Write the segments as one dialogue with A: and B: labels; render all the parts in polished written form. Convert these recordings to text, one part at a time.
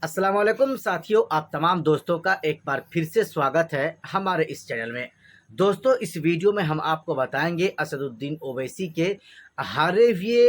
A: अस्सलाम वालेकुम साथियों, आप तमाम दोस्तों का एक बार फिर से स्वागत है हमारे इस चैनल में। दोस्तों, इस वीडियो में हम आपको बताएंगे असदुद्दीन ओवैसी के हारे हुए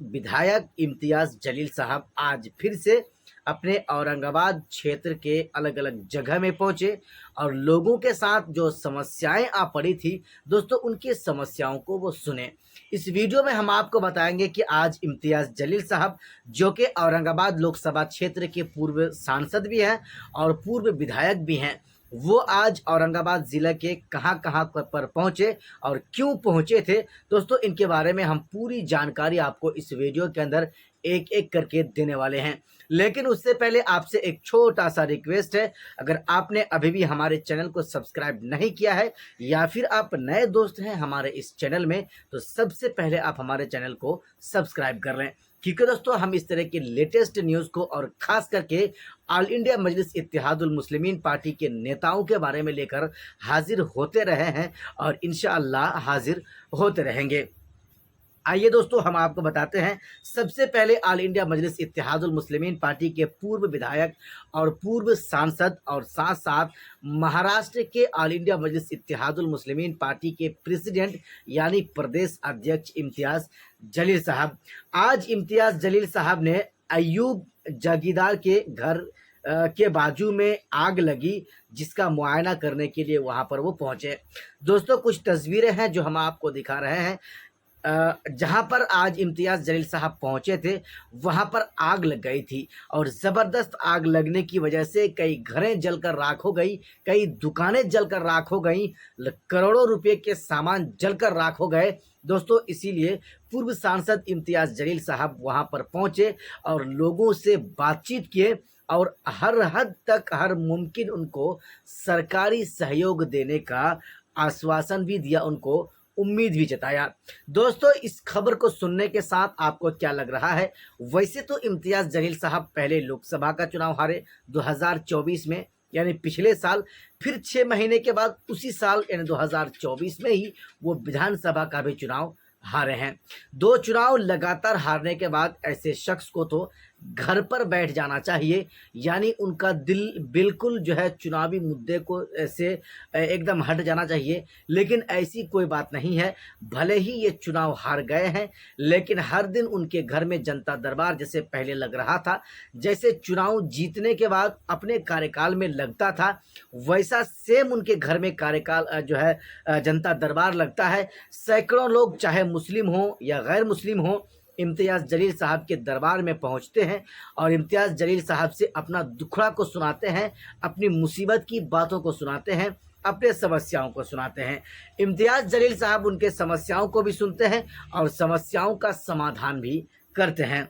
A: विधायक इम्तियाज़ जलील साहब आज फिर से अपने औरंगाबाद क्षेत्र के अलग अलग जगह में पहुंचे और लोगों के साथ जो समस्याएं आ पड़ी थी दोस्तों, उनकी समस्याओं को वो सुने। इस वीडियो में हम आपको बताएंगे कि आज इम्तियाज़ जलील साहब, जो कि औरंगाबाद लोकसभा क्षेत्र के पूर्व सांसद भी हैं और पूर्व विधायक भी हैं, वो आज औरंगाबाद ज़िले के कहाँ कहाँ पर पहुँचे और क्यों पहुँचे थे दोस्तों, इनके बारे में हम पूरी जानकारी आपको इस वीडियो के अंदर एक एक करके देने वाले हैं। लेकिन उससे पहले आपसे एक छोटा सा रिक्वेस्ट है, अगर आपने अभी भी हमारे चैनल को सब्सक्राइब नहीं किया है या फिर आप नए दोस्त हैं हमारे इस चैनल में, तो सबसे पहले आप हमारे चैनल को सब्सक्राइब कर लें, क्योंकि दोस्तों हम इस तरह की लेटेस्ट न्यूज़ को और ख़ास करके ऑल इंडिया मजलिस इत्तेहादुल मुस्लिमीन पार्टी के नेताओं के बारे में लेकर हाजिर होते रहे हैं और इंशाअल्लाह हाजिर होते रहेंगे। आइए दोस्तों, हम आपको बताते हैं। सबसे पहले ऑल इंडिया मजलिस इत्तेहादुल मुस्लिमीन पार्टी के पूर्व विधायक और पूर्व सांसद और साथ साथ महाराष्ट्र के ऑल इंडिया मजलिस इत्तेहादुल मुस्लिमीन पार्टी के प्रेसिडेंट यानी प्रदेश अध्यक्ष इम्तियाज़ जलील साहब। आज इम्तियाज़ जलील साहब ने अयूब जागीरदार के घर के बाजू में आग लगी, जिसका मुआयना करने के लिए वहां पर वो पहुंचे। दोस्तों, कुछ तस्वीरें हैं जो हम आपको दिखा रहे हैं। जहाँ पर आज इम्तियाज़ जलील साहब पहुँचे थे, वहाँ पर आग लग गई थी और ज़बरदस्त आग लगने की वजह से कई घरें जलकर राख हो गई, कई दुकानें जलकर राख हो गई, करोड़ों रुपए के सामान जलकर राख हो गए दोस्तों। इसीलिए पूर्व सांसद इम्तियाज़ जलील साहब वहाँ पर पहुँचे और लोगों से बातचीत किए और हर हद तक हर मुमकिन उनको सरकारी सहयोग देने का आश्वासन भी दिया, उनको उम्मीद भी जताया। दोस्तों, इस खबर को सुनने के साथ आपको क्या लग रहा है? वैसे तो इम्तियाज़ जलील साहब पहले लोकसभा का चुनाव हारे 2024 में, यानी पिछले साल, फिर 6 महीने के बाद उसी साल यानी 2024 में ही वो विधानसभा का भी चुनाव हारे हैं। 2 चुनाव लगातार हारने के बाद ऐसे शख्स को तो घर पर बैठ जाना चाहिए, यानी उनका दिल बिल्कुल जो है चुनावी मुद्दे को से एकदम हट जाना चाहिए। लेकिन ऐसी कोई बात नहीं है। भले ही ये चुनाव हार गए हैं, लेकिन हर दिन उनके घर में जनता दरबार जैसे पहले लग रहा था, जैसे चुनाव जीतने के बाद अपने कार्यकाल में लगता था, वैसा सेम उनके घर में कार्यकाल जो है जनता दरबार लगता है। सैकड़ों लोग, चाहे मुस्लिम हो या गैर मुस्लिम हो, इम्तियाज़ जलील साहब के दरबार में पहुंचते हैं और इम्तियाज़ जलील साहब से अपना दुखड़ा को सुनाते हैं, अपनी मुसीबत की बातों को सुनाते हैं, अपने समस्याओं को सुनाते हैं। इम्तियाज़ जलील साहब उनके समस्याओं को भी सुनते हैं और समस्याओं का समाधान भी करते हैं।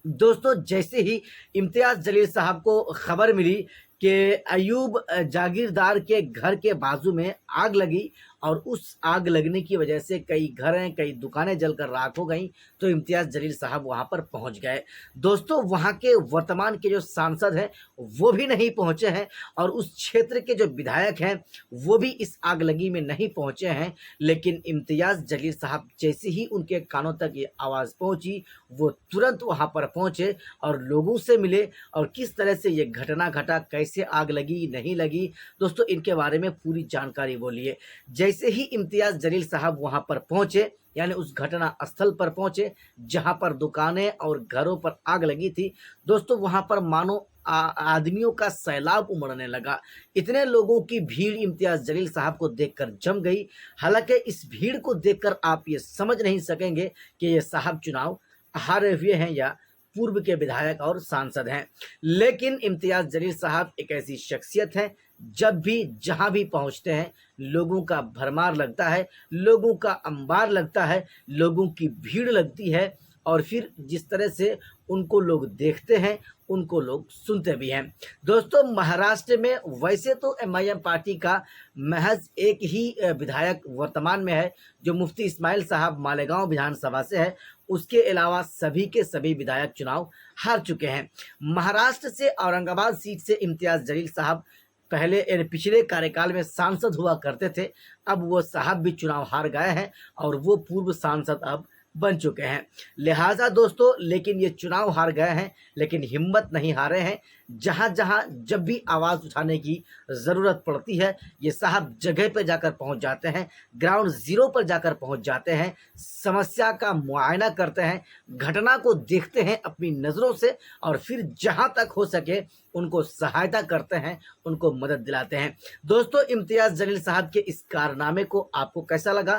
A: दोस्तों, जैसे ही इम्तियाज़ जलील साहब को खबर मिली कि अयूब जागीरदार के घर के बाजू में आग लगी और उस आग लगने की वजह से कई घरें, कई दुकानें जलकर राख हो गईं, तो इम्तियाज़ जलील साहब वहां पर पहुंच गए। दोस्तों, वहां के वर्तमान के जो सांसद हैं वो भी नहीं पहुंचे हैं और उस क्षेत्र के जो विधायक हैं वो भी इस आग लगी में नहीं पहुंचे हैं। लेकिन इम्तियाज़ जलील साहब जैसे ही उनके कानों तक ये आवाज़ पहुंची, वो तुरंत वहां पर पहुंचे और लोगों से मिले और किस तरह से ये घटना घटा, कैसे आग लगी, नहीं लगी, दोस्तों इनके बारे में पूरी जानकारी बोलिए। जैसे ही इम्तियाज़ जलील साहब वहां पर पहुंचे, यानी उस घटना स्थल पर पहुंचे जहां पर दुकानें और घरों पर आग लगी थी, दोस्तों वहां पर मानो आदमियों का सैलाब उमड़ने लगा। इतने लोगों की भीड़ इम्तियाज़ जलील साहब को देखकर जम गई। हालांकि इस भीड़ को देखकर आप ये समझ नहीं सकेंगे कि ये साहब चुनाव हारे हुए हैं या पूर्व के विधायक और सांसद हैं। लेकिन इम्तियाज़ जलील साहब एक ऐसी शख्सियत है, जब भी जहां भी पहुंचते हैं लोगों का भरमार लगता है, लोगों का अंबार लगता है, लोगों की भीड़ लगती है और फिर जिस तरह से उनको लोग देखते हैं उनको लोग सुनते भी हैं। दोस्तों, महाराष्ट्र में वैसे तो एमआईएम पार्टी का महज एक ही विधायक वर्तमान में है, जो मुफ्ती इस्माइल साहब मालेगांव विधानसभा से है। उसके अलावा सभी के सभी विधायक चुनाव हार चुके हैं। महाराष्ट्र से औरंगाबाद सीट से इम्तियाज़ जलील साहब पहले पिछले कार्यकाल में सांसद हुआ करते थे। अब वो साहब भी चुनाव हार गए हैं और वो पूर्व सांसद अब बन चुके हैं। लिहाजा दोस्तों, लेकिन ये चुनाव हार गए हैं, लेकिन हिम्मत नहीं हारे हैं। जहां जहां जब भी आवाज़ उठाने की ज़रूरत पड़ती है, ये साहब जगह पे जाकर पहुंच जाते हैं, ग्राउंड ज़ीरो पर जाकर पहुंच जाते हैं, समस्या का मुआयना करते हैं, घटना को देखते हैं अपनी नज़रों से, और फिर जहां तक हो सके उनको सहायता करते हैं, उनको मदद दिलाते हैं। दोस्तों, इम्तियाज़ जलील साहब के इस कारनामे को आपको कैसा लगा,